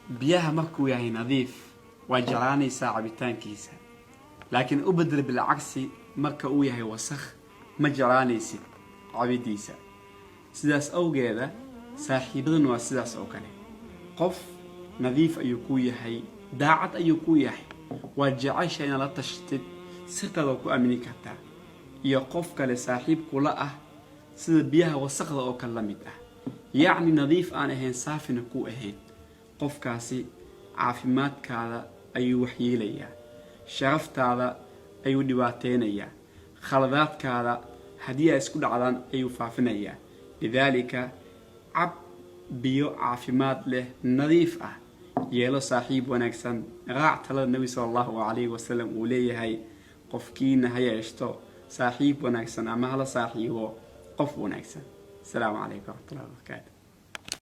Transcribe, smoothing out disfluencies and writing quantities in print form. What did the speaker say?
بيها مركو ياهي نظيف وجراني ساعبتان كيسا لكن أبدل بالعكس مركو ياهي وسخ ما جراني سي عبيديسا سداس أو جيدا صاحبدن وسداس أو كله قف نظيف أيكو ياهي داعت أيكو ياهي وجعيش إن لا تشتت سرتادو ku amini kartaa iyo qof kale saaxiib kula ah sida biyaha wasaqda oo kala mid ah yaani nadiif aan ahayn saafina ku ahayn qofkaasi caafimaadkaada ayuu wax yeelayaa sharaftaada ayuu dhibaateynayaa khaladaadkaada hadii ay isku dhacdaan ayuu faafinayaa lidaalika ab biyo caafimaad leh nadiif ah yeelo saaxiib wanaagsan raac talada nabi sallallahu alayhi wasallam uu leeyahay qofkiina haysto saaxiib wanaagsan ama hala saaxiibo qof wanaagsan. Assalamu alaykum wa rahmatullahi wa barakatuh.